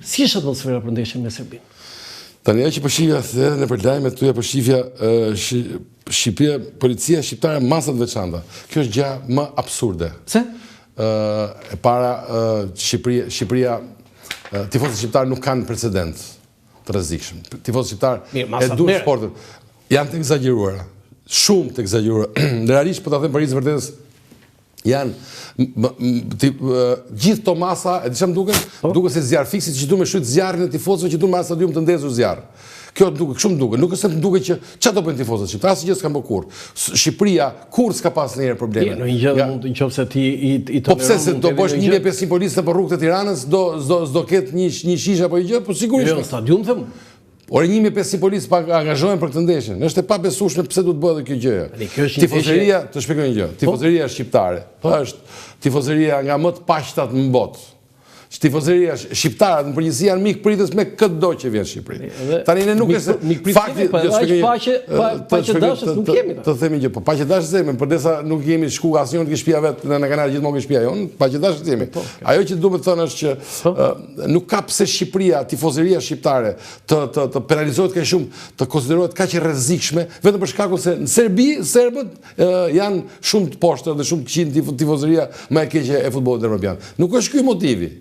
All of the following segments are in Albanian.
Si është atmosfera për ndeshjen me Serbinë? Tani që përshifja edhe në përlajme tuja përshifja Shqipëria, policia shqiptare masat veçanta. Kjo është gjë më absurde. Pse? E para Shqipëria tifozët shqiptarë nuk kanë precedent të rrezikshëm. Tifozët shqiptarë e duan sportin. Janë të egzageruara. Shumë të egzageruara. Realisht po ta them për të vërtetës janë gjithë to masa, e di çam duket se zjarr fiksi që duhet me shujt zjarrin e tifozëve që duhet me stadium të ndezur zjarr. Kjo duket shumë duket. Nuk është se duket që çfarë do bëjnë tifozët shqiptarë, asgjë s'ka bërë kurrë. Shqipëria kurrë s'ka pas ndonjëherë probleme. Në një gjë mund nëse ti i po pse se do bësh 1500 policë për rrugët e Tiranës, do ketë një shishe apo gjë, po sigurisht. Jo, stadium them. Ore 1500 policë pa angazhohen për këtë ndeshje. Është e pabesueshme pse duhet bëhet kjo gjë. Tifozëria, të shpjegoj një gjë. Tifozëria shqiptare është tifozëria nga më të paqtat në botë. Tifozëria shqiptarët në përgjithësi janë mik pritës me çdo që vjen në Shqipëri. Tani ne nuk është fakti, paqe dashës nuk kemi. Të themi që po paqe dashës jemi, përdesa nuk kemi shku asnjëherë të shtëpia vet në kanal gjithmonë ke shtëpia jon, paqe dashës jemi. Ajo që duhet të thënë është që nuk ka pse Shqipëria, tifozëria shqiptare të penalizohet kaq shumë, të konsiderohet kaq e rrezikshme, vetëm për shkakun se në Serbi serbët janë shumë të poshtë dhe shumë të këqij tifozëria më e keqe e futbollit evropian. Nuk është ky motivi.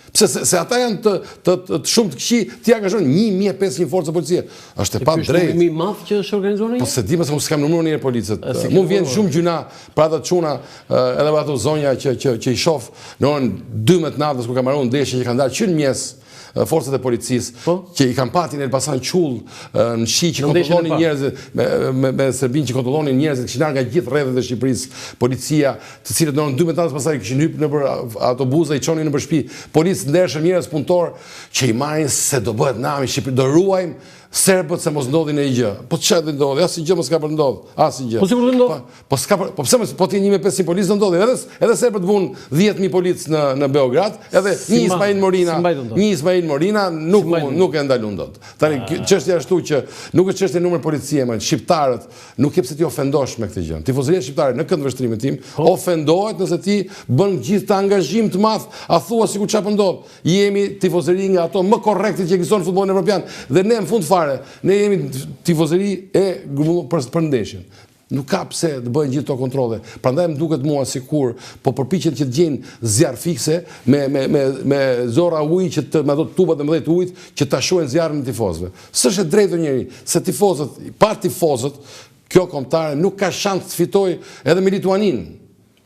Pse se ata janë të shumë të këqij, ti angazhon 1500 forca policie. Është e padrejtë. Është më i madh që është organizuar një? Po se di, mos kam numëruar një policët. Mund vjen shumë gjuna për ata çuna, edhe ato zonja që i shoh në orën 12 natës ku ka marrë ndeshje që kanë dalë që në mes forcat e policisë që i kanë pati në Elbasan qull në shi që kontrollonin njerëzit me Serbinë që kontrollonin njerëzit që kishin nga gjithë rrethet e Shqipërisë, policia, të cilët në orën 12 natës pastaj kishin hyrë nëpër autobuse i çonin nëpër shtëpi, policë ndershëm njerëz punëtor që i marrin se do bëhet nami Shqipëri, do ruajmë serbët se mos ndodhin e gjë. Po çfarë do ndodhi? Asnjë gjë mos ka për ndodh. Asnjë gjë. Po sigurisht ndodh. Po s'ka po pse po ti 1500 policë do ndodhi? Edhe serbët vun 10000 policë në Beograd, edhe një Ismail Morina nuk e ndalun dot. Tani çështja ashtu që nuk është çështje numër policie, më shqiptarët nuk e pse ti ofendosh me këtë gjë. Tifozëria shqiptare në këtë vështrimin tim ofendohet nëse ti bën gjithë të angazhim të madh, a thua sikur çfarë po ndodh. Jemi tifozëri nga ato më korrekte që ekziston në futbollin evropian dhe ne në fund ne jemi tifozëri e grumbullur për ndeshjen. Nuk ka pse të bëjnë gjithë to kontrolle. Prandaj më duket mua sikur po përpiqen që të gjejnë zjarr fikse me zorra uji që me ato tubat e mëdha të ujit që ta shohin zjarrin e tifozëve. S'është e drejtë njëri se tifozët, pa tifozët, kjo kombëtare nuk ka shans të fitojë edhe me Lituaninë.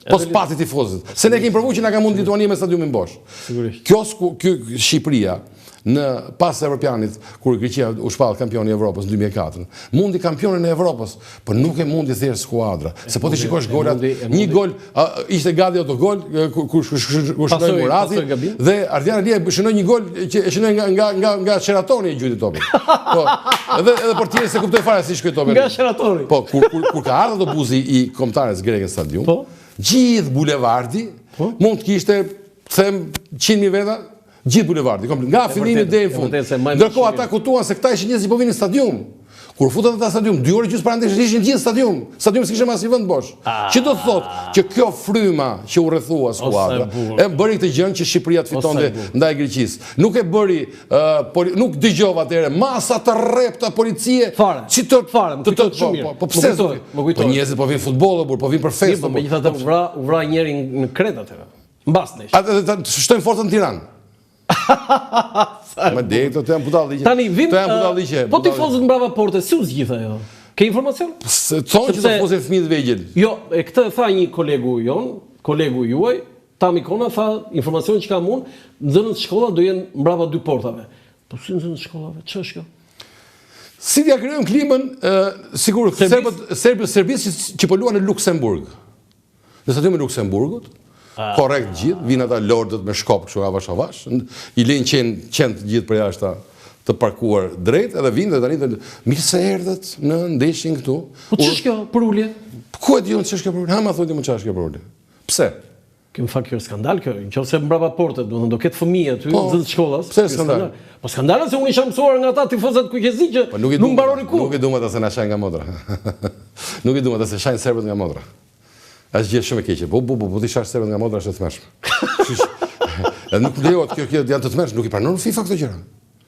Po s'pati tifozët. Se ne kemi provuar që na ka mund Lituania me stadiumin bosh. Sigurisht. Kjo Shqipëria në pas Evropianit, kur Greqia u shpall kampioni i Evropës në 2004, mundi kampionin e Evropës, por nuk e mundi thjesht skuadra. Se po ti shikosh golat, një gol ishte gati autogol kur shkoi Murati dhe Ardian Alia shënoi një gol që e shënoi nga Sheratoni i gjyti topin. Po, edhe portieri se kuptoi fare si shkoi topi. Nga Sheratoni. Po, kur ka ardhur autobusi i kombëtares greke në stadium, gjithë bulevardi mund të kishte them 100.000 veta. Gjithë bulevardi, nga fillimi deri në fund. Ndërkohë ata kuptuan se këta ishin njerëz që po vinin në stadium. Kur futën ata në stadium, 2 orë gjysmë para ndeshjes ishin gjithë në stadium. Stadiumi s'kishte asnjë vend bosh. Që do të thotë që kjo fryma që u rrethua skuadra e bëri këtë gjë që Shqipëria të fitonte ndaj Greqisë. Nuk e bëri nuk dëgjova atëherë masa të rrepta policie. Si të fare, po pse? Po njerëzit po vinë futboll, po vinë për festë. Po megjithatë u vra njëri në Kretë atëherë. Mbas nesh. Atë shtojnë forcën në Tiranë. Më dej të jam budalli. Tani vim. Po tifozët mbrava porte, si u zgjidha ajo? Ke informacion? Thonë që do fusin fëmijët vegjël. Jo, e këtë tha një kolegu juaj, Tami Kona tha informacion që kam unë, nxënët shkolla do jenë mbrava 2 portave. Po si nxënët shkollave? Ç'është kjo? Si t'ja krijojmë klimën, sigurisht serbisë që po luan në Luksemburg. Në stadiumin e Luksemburgut. Korrekt gjithë, vinë ata lordët me shkop kështu avash, i lejnë qenë gjithë për jashtë të parkuar drejt, edhe vinë dhe tani mirë se erdhët në ndeshjen këtu. Po ç'është kjo për ulje? Ku e di unë ç'është kjo për ulje? Ha ma thotë më ç'është kjo për ulje. Pse? Kjo më fakt kjo skandal kjo, nëse mbrapa portet, do ketë fëmijë aty nxënës shkollas. Pse skandal? Po skandal se unë isha mësuar nga ata tifozët kuqezi që nuk mbaroni ku. Nuk e duam ata se na shajnë nga modra. Nuk e duam ata se shajnë serbët nga modra. Është gjë shumë e keqe. Po ti shash serbët nga modra është e tmerrshme. Nuk lejohet kjo janë të tmerrshme, nuk i pranon FIFA këto gjëra.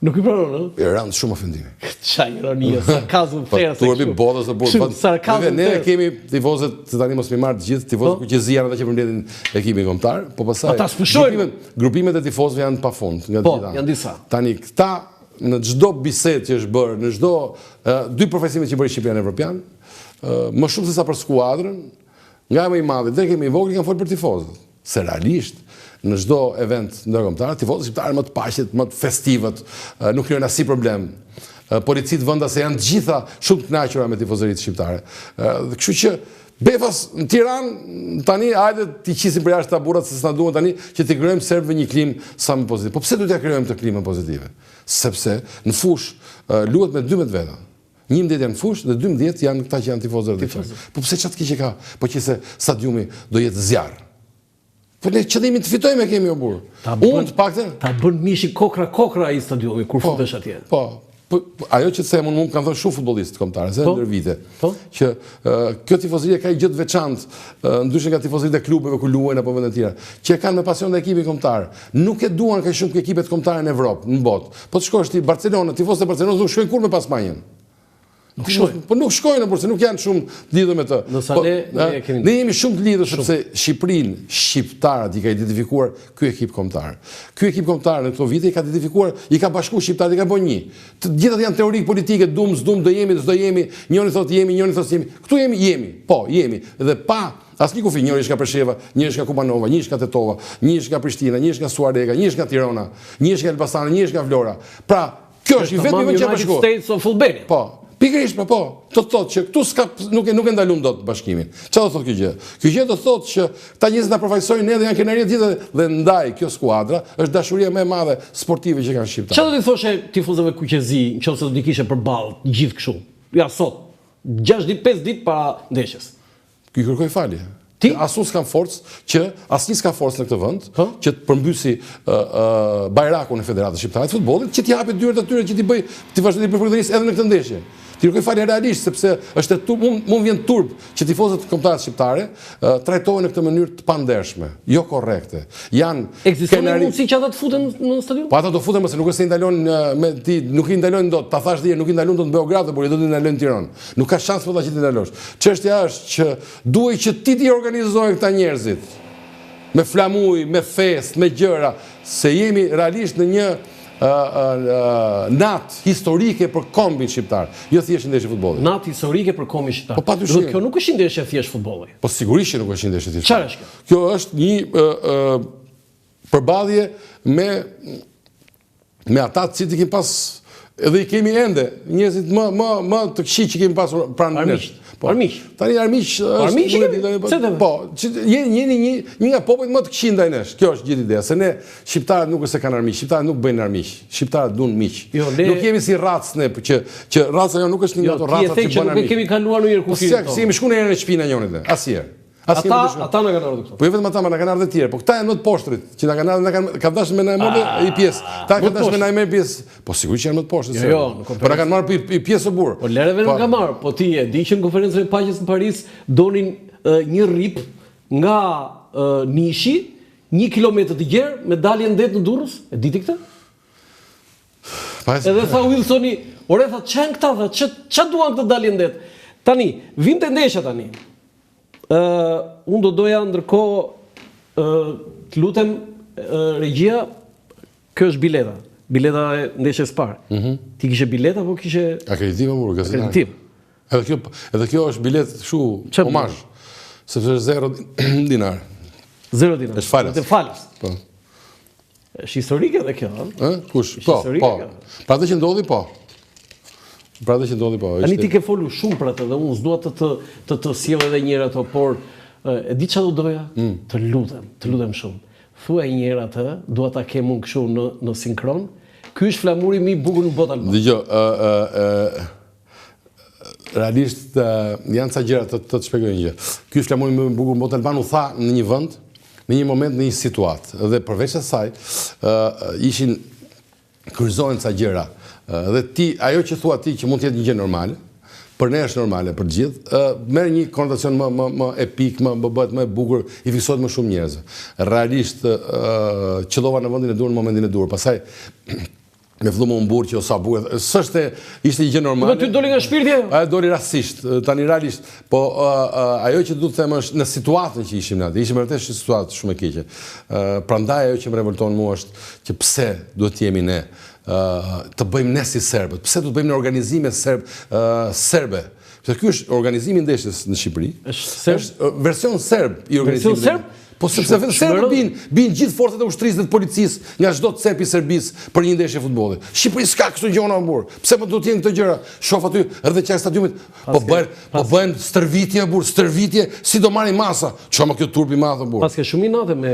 Nuk i pranon, ëh? I rënd shumë ofendimi. Çaj ironia, sarkazm fare. Turpi botës të burr. Sarkazm. Ne kemi tifozët, se tani mos më marr të gjithë tifozët kuqezia ata që përmbledhin ekipin kombëtar, po pastaj ata spushojnë. Grupimet e tifozëve janë pafund nga të gjitha. Po, janë disa. Tani këta në çdo bisedë që është bërë, në çdo dy profesimet që bëri Shqipëria Evropian, më shumë se sa për skuadrën, nga më i madhi deri kemi i vogël kanë folur për tifozët. Se realisht në çdo event ndërkombëtar, tifozët shqiptarë më të paqet, më të festivët, nuk krijojnë asnjë problem. Policitë vendase janë të gjitha shumë të kënaqura me tifozëritë shqiptare. Kështu që befas në Tiranë tani hajde t'i qisim për jashtë taburrat se s'na duan tani që t'i krijojmë serbëve një klimë sa më pozitive. Po pse duhet t'ia krijojmë të klimën pozitive? Sepse në fush luhet me 12 veta. 11 janë në fush dhe 12 janë këta që janë tifozë rreth. Po pse çat keq e ka? Po qëse stadiumi do jetë zjarr. Po ne qëllimin të fitojmë e kemi o burr. Unë të paktën ta bën mishi kokra ai stadiumi kur futesh atje. Po, ajo që them unë kanë thënë shumë futbollistë kombëtarë se ndër vite. Që kjo tifozëria ka një gjë të veçantë, ndryshe nga tifozëritë e klubeve ku luajnë apo vende të tjera, që kanë me pasion dhe ekipin kombëtar. Nuk e duan kaq shumë ekipet kombëtare në Evropë, në botë. Po të shkosh ti Barcelona, tifozët e Barcelonës nuk shkojnë kur me pas Spanjën. Po nuk shkojnë, por se nuk janë shumë të lidhur me të. Ne jemi shumë të lidhur sepse Shqipërinë, shqiptarët i ka identifikuar ky ekip kombëtar. Ky ekip kombëtar në këto vite i ka identifikuar, i ka bashkuar shqiptarët, i ka bën një. Të gjithat janë teorik politike, dum, s'dum, do jemi, s'do jemi, njëri thotë jemi, njëri thotë jemi. Këtu jemi. Po, jemi. Dhe pa asnjë kufi, njëri është nga Presheva, njëri është nga Kumanova, njëri është nga Tetova, njëri është nga Prishtina, njëri është nga Suarega, njëri është nga Tirana, njëri është nga Elbasani, njëri është nga Vlora. Pra, kjo është i vetmi që bashkohet. States of Albania. Po. Pikërisht, po. Do të thotë që këtu nuk e ndalun dot bashkimin. Çfarë do thotë kjo gjë? Kjo gjë do thotë që ta njerëzit na përfaqësojnë ne dhe janë kënaqëri të gjithë dhe ndaj kjo skuadra është dashuria më e madhe sportive që kanë shqiptarët. Çfarë do të thoshe tifozëve kuqezi nëse do të kishe përballë gjithë kështu? Ja sot, 6 ditë, 5 ditë para ndeshjes. Ky kërkoj falje. Ti asun s'kan forcë që asnjë s'ka forcë në këtë vend që të përmbysi bajrakun e Federatës Shqiptare të Futbollit, që t'i japë dyert atyre që ti vazhdoni të përfaqësonisë edhe në këtë ndeshje. Ti kërkoj falje realisht sepse është mund vjen turp që tifozët kombëtarë shqiptare trajtohen në këtë mënyrë të pandershme, jo korrekte. Ekziston mundësi që ata të futen në stadium? Po ata do futen, mëse nuk është se i ndalojnë me ti, nuk i ndalojnë dot, ta thash dhe nuk i ndalojnë dot në Beograd, por i do të ndalojnë në Tiranë. Nuk ka shans për ta që ti ndalosh. Çështja është që duhet që ti organizojnë këta njerëzit me flamuj, me fest, me gjëra, se jemi realisht në një natë historike për kombin shqiptar, jo thjesht ndeshje futbolli. Natë historike për kombin shqiptar. Po patyshim. Kjo nuk është ndeshje thjesht futbolli. Po sigurisht që nuk është ndeshje thjesht. Çfarë është kjo? Kjo është një përballje me ata të cilët i kemi pas edhe i kemi ende, njerëzit më të këqij që kemi pasur pranë nesh. Armiq. Tani armiq është. Po, jeni një nga popujt më të këqij ndaj nesh. Kjo është gjithë ideja, se ne shqiptarët nuk është se kanë armiq, shqiptarët nuk bëjnë armiq. Shqiptarët duan miq. Nuk jemi si racë ne, që raca jo nuk është një nga ato racat që bën armiq. Ne kemi kaluar në një kufirin. Po si jemi shkuar në shtëpinë e njërit, asnjëherë. Ata na kanë ardhur këtu. Po jo vetëm ata, ma na kanë ardhur të tjerë, po këta janë më të poshtrit, që na kanë ardhur, kanë dashur me na marrë i pjesë. Ta kanë dashur me na marrë pjesë. Po sigurisht që janë më të poshtrit. Jo, po na kanë marrë i pjesë burr. Po lere vetë nga marr, po ti e di që në konferencën e paqes në Paris donin një rrip nga Nishi, 1 kilometër të gjerë me dalje ndet në Durrës. E diti këtë? Edhe tha Wilsoni, ore tha çan këta, tha ç'a duan këtë dalje ndet. Tani, vinte ndeshja tani. Unë do doja ndërkohë të lutem regjia, kjo është bileta. Bileta e ndeshjes parë. Ti kishe bileta apo kishe akreditim apo gazetar? Akreditim. Edhe kjo është bilet kështu omazh. Sepse është 0 dinar. 0 dinar. Është falas. Është falas. Po. Është historike edhe kjo, ëh? Kush? Po. Pra atë që ndodhi po. Ani ti ke folur shumë për atë dhe unë s'dua të sjell edhe një herë ato, por e di çfarë do doja? Të lutem shumë. Thuaj një herë atë, dua ta kem unë kështu në sinkron. Ky është flamuri më i bukur në botë albane. Dgjoj, realisht janë ca gjëra të shpjegoj një gjë. Ky është flamuri më i bukur në botë albane, u tha në një vend, në një moment, në një situatë. Dhe përveç asaj, ishin kryqëzohen ca gjëra. Dhe ti, ajo që thua ti që mund të jetë një gjë normale, për ne është normale, për gjithë, merr një konotacion më epik, më bëhet më e bukur, i fiksohet më shumë njerëz. Realisht qellova në vendin e dur në momentin e dur. Pastaj me fillu më mburë që o sa bukur. Ishte një gjë normale. Po ty doli nga shpirti? Ajo doli rastisht, tani realisht, po ajo që du të them është në situatën që ishim natë. Ishim vërtet një situatë shumë e keqe. Prandaj ajo që më revolton mua është që pse duhet të jemi ne të bëjmë ne si serbët, pse du të bëjmë në organizime serbe. Ky është organizimi i ndeshjes në Shqipëri. Është version serb i organizimit. Version serb? Po sepse serbët bin gjithë forcat e ushtrisë dhe të policisë nga çdo cep i Serbisë për një ndeshje futbolli. Shqipëri s'ka kështu gjëra burr. Pse më duhet të jenë këto gjëra? Shoh aty rreth qendrës stadiumit, po bëhen stërvitje burr, stërvitje, si do marrin masa. Ço më kjo turp i madh burr. Paske shumë inate me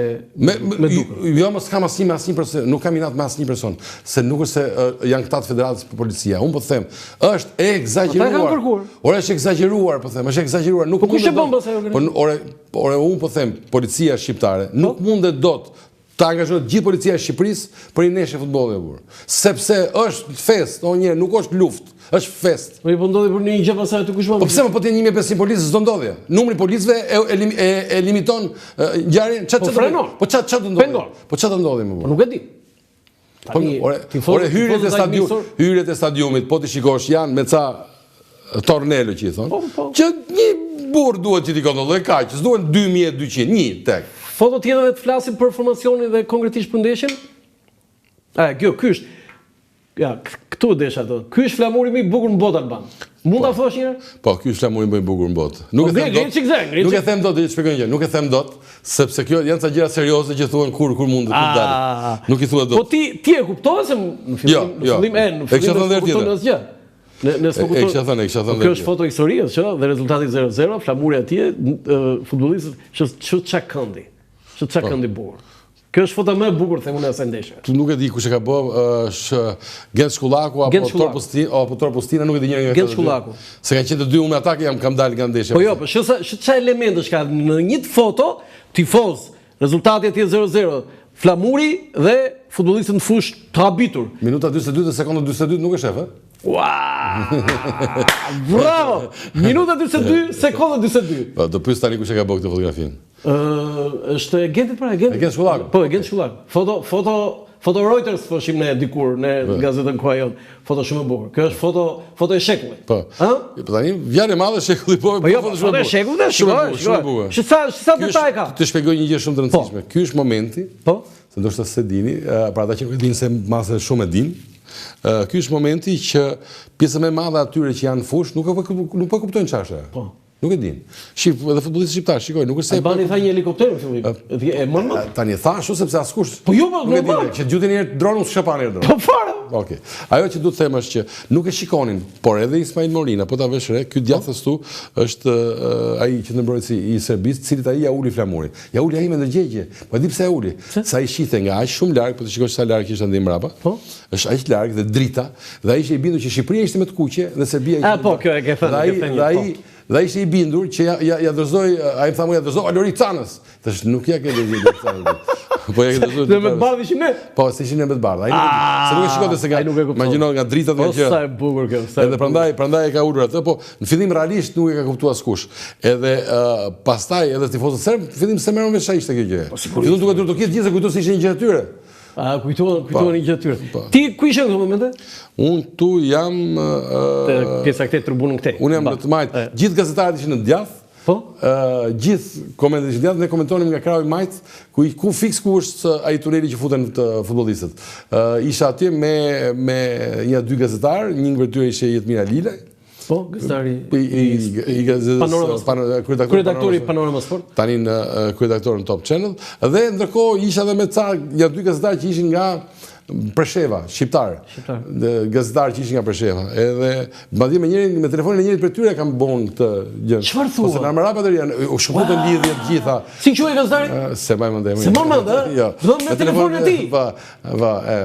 dukur. Jo, mos kam asnjë person, nuk kam inat me asnjë person, se nuk është se janë këta të federatës për policia. Unë po them, është e egzageruar. Ora është egzageruar, po them, është egzageruar, nuk kush e bën pastaj organizim? Ore unë po them, policia shqiptare nuk mundet dot të angazhohet gjithë policia e Shqipërisë për një ndeshje futbolli burr. Sepse është fest, nuk është luftë, është fest. Po i ndodhi për një gjë pasaj të kush më. Po pse më po të 1500 policë s'do ndodhje? Numri policëve e limiton ngjarjen. Po ç'a do ndodhi? Po ç'a do ndodhi më burr? Nuk e di. Ore hyrjet e stadiumit, po ti shikosh janë me ca tornelo që i thonë, që një burr duhet që t'i kontrolloj kaq, s'duhen 2200, një tek. Foto tjetër dhe të flasim për formacionin dhe konkretisht për ndeshjen? Ky është. Ja, këtu desh ato. Ky është flamuri më i bukur në botë Alban. Mund ta thosh një herë? Po, ky është flamuri më i bukur në botë. Nuk e them dot, do të shpjegoj gjë. Nuk e them dot, sepse kjo janë ca gjëra serioze që thuhen kur mund të dalin. Nuk i thua dot. Po ti e kuptove se në fillim kupton asgjë. Kjo është foto historisë që dhe rezultati 0-0, flamuri atje, futbollistët që ç'a këndi. Që ç'a këndi bukur. Kjo është foto më e bukur themun e asaj ndeshje. Tu nuk e di kush e ka bë, është Genç Shkullaku apo Torpostina, nuk e di njëri nga këta. Genç Shkullaku. Se kanë qenë të dy me atak kam dalë nga ndeshja. Po jo, po ç'a elementesh ka në një foto, tifoz, rezultati atje 0-0, flamuri dhe futbollistët në fushë të habitur. Minuta 42 dhe sekonda 42 nuk e shef, Bravo! Minuta 42, sekonda 42. Do pyes tani kush e ka bërë këtë fotografinë. Është e Gentit pra, e Gent Shkullaku. Po, e Gent Shkullaku. Foto Reuters thoshim ne dikur në gazetën koha jonë. Foto shumë e bukur. Kjo është foto e shekullit. Po. Tani vjen e madhe shekulli, po foto e shekullit, shumë e bukur. Sa detaj ka? Të shpjegoj një gjë shumë të rëndësishme. Ky është momenti. Po. Se ndoshta se dini, për ata që nuk e dinë se mase shumë e dinë. Ky është momenti që pjesa më e madhe atyre që janë fush nuk po kuptojnë çfarë. Po. Nuk e din. Edhe futbollistët shqiptar, shikoj, nuk është se Albani tha një helikopter në fillim. E mund. Tani thashu sepse askush. Po jo, nuk e di, që gjutin një herë dronë s'ka pa një dronë. Po fare. Okej. Ajo që duhet të them është që nuk e shikonin, por edhe Ismail Morina, po ta vesh re, ky djathës tu është ai që në mbrojtësi i Serbisë, cilit ai ja uli flamurin. Ja uli ai me ndërgjegje. Po di pse e uli? Sa i shite nga aq shumë larg, po të shikosh sa larg ishte ndaj mbrapa. Po. Është aq larg dhe drita, dhe ai ishte i bindur që Shqipëria ishte më të kuqe dhe Serbia ishte. Po, kjo e ke thënë. Dhe ai ishte i bindur që ja dorëzoi, ai tha mua ja dorëzoi Alori Canës. Tash nuk ja ke dorëzuar Canës. Po ja ke dorëzuar. Dhe me të bardhë ishim ne? Po, se ishin ne me të bardhë. Ai se nuk e shikonte se imagjino nga dritat nga gjëra. Po sa e bukur kjo. Edhe prandaj e ka ulur atë, po në fillim realisht nuk e ka kuptuar askush. Edhe pastaj edhe tifozët serb, në fillim se merrën vesh sa ishte kjo gjë. Fillon duke dur të ketë gjithë se kujtohet se ishte një gjë e tyre. Kujtohen një gjë të tyre. Ti ku ishe në këto momente? Unë tu jam... Pjesa këtej, tribunën këtej. Unë jam në të majtë. Gjithë gazetarët ishin në djathë. Po? Gjithë komentet ishin në djathë. Ne komentonim nga krahu i majtë, ku fiks ku është ai tuneli që futen të futbollistët. Isha atje me një dy gazetarë, një nga tyre ishte Jetmira Lile. Po, gazetari i kryeredaktori i Panorama Sport. Tani në kryeredaktor në Top Channel. Dhe ndërkohë isha edhe me një dy gazetarë që ishin nga Presheva, shqiptarë. Gazetarë që ishin nga Presheva. Edhe madje me telefonin e njërit për tyre kam bën këtë gjë. Çfarë thua? Ose në Armarapat janë u shkruajnë lidhje të gjitha. Si quhej gazetari? Se më mendoj. Se më mend, ë? Jo. Me telefonin e tij.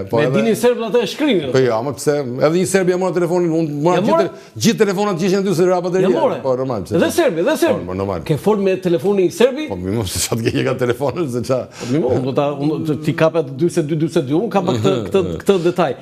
Po. Me dini serbët atë shkrimin. Po jo, më pse? Edhe një serb ja mora telefonin, unë mora gjithë telefonat që ishin aty se Armarapat janë. Po normal. Edhe serbi. Po normal. Ke fol me telefonin serbi? Po më mos sa të ke ka telefonin se ça. Po më mos, do ta ti kapet 42 unë kapa këtë detaj.